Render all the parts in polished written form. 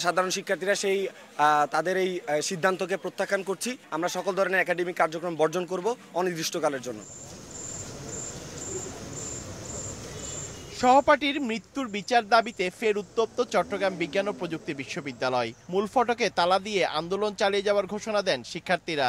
সাধারণ শিক্ষার্থীরা সেই তাদের এই সিদ্ধান্তকে প্রত্যাখ্যান করছি। আমরা সকল ধরনের একাডেমিক কার্যক্রম বর্জন করব অনির্দিষ্টকালের জন্য। সহপাঠীর মৃত্যুর বিচার দাবিতে ফের উত্তপ্ত চট্টগ্রাম বিজ্ঞান ও প্রযুক্তি বিশ্ববিদ্যালয়। মূল ফটকে তালা দিয়ে আন্দোলন চালিয়ে যাওয়ার ঘোষণা দেন শিক্ষার্থীরা।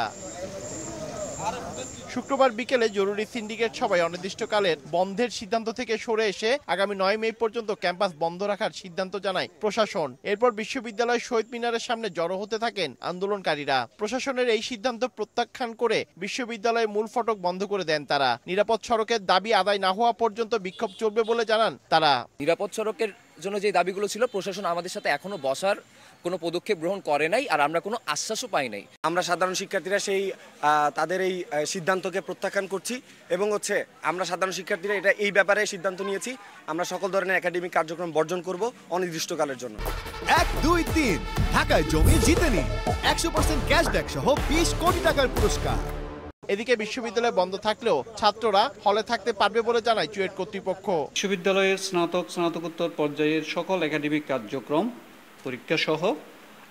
শুক্রবার বিকেলে জরুরি সিন্ডিকেট সভায় অনির্দিষ্টকালের বন্ধের সিদ্ধান্ত থেকে সরে এসে আগামী 9 মে পর্যন্ত ক্যাম্পাস বন্ধ রাখার সিদ্ধান্ত জানায় প্রশাসন। এরপর বিশ্ববিদ্যালয় শহীদ মিনারের সামনে জড়ো হতে থাকেন আন্দোলনকারীরা। প্রশাসনের এই সিদ্ধান্ত প্রত্যাখ্যান করে বিশ্ববিদ্যালয়ের মূল ফটক বন্ধ করে দেন তারা। নিরাপদ সড়কের দাবি আদায় না হওয়া পর্যন্ত বিক্ষোভ চলবে বলে জানান তারা। নিরাপদ সড়কের জন্য যে দাবিগুলো ছিল, প্রশাসন আমাদের সাথে এখনো বসার কোনো পদক্ষেপ গ্রহণ করে নাই, আর আমরা কোনো আশ্বাসও পাই নাই। আমরা সাধারণ শিক্ষার্থীরা সেই তাদের এই সিদ্ধান্তকে প্রত্যাখ্যান করছি এবং আমরা সাধারণ শিক্ষার্থীরা এই ব্যাপারে সিদ্ধান্ত নিয়েছি। আমরা সকল ধরনের একাডেমিক কার্যক্রম বর্জন করব অনির্দিষ্টকালের জন্য। 1, 2, 3 ঢাকায় জমি জিতে নিন 100% ক্যাশব্যাক সহ 20 কোটি টাকার পুরস্কার। এদিকে বিশ্ববিদ্যালয় বন্ধ থাকলেও ছাত্ররা হলে থাকতে পারবে বলে জানায় চুয়েট কর্তৃপক্ষ। বিশ্ববিদ্যালয়ের স্নাতকোত্তর পর্যায়ের সকল একাডেমিক কার্যক্রম পরীক্ষা সহ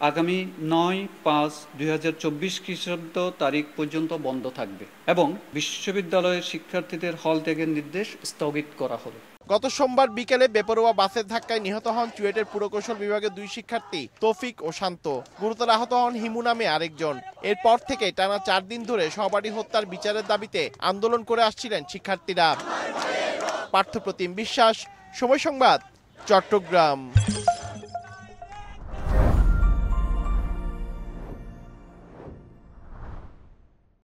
আগামী 9/5/2024 খ্রিস্টাব্দ তারিখ পর্যন্ত বন্ধ থাকবে এবং বিশ্ববিদ্যালয়ের শিক্ষার্থীদের হল ত্যাগের নির্দেশ স্থগিত করা হলো। গত সোমবার বিকেলে বেপরোয়া বাসের ধাক্কায় নিহত হন চুয়েটের পুরকৌশল বিভাগের 2 শিক্ষার্থী তৌফিক ও শান্ত। গুরুতর আহত হন হিমু নামে আরেকজন। এরপর থেকে টানা 4 দিন ধরে সহপাঠী হত্যার বিচারের দাবিতে আন্দোলন করে আসছিলেন শিক্ষার্থীরা। পার্থপ্রতিম বিশ্বাস, সময় সংবাদ, চট্টগ্রাম।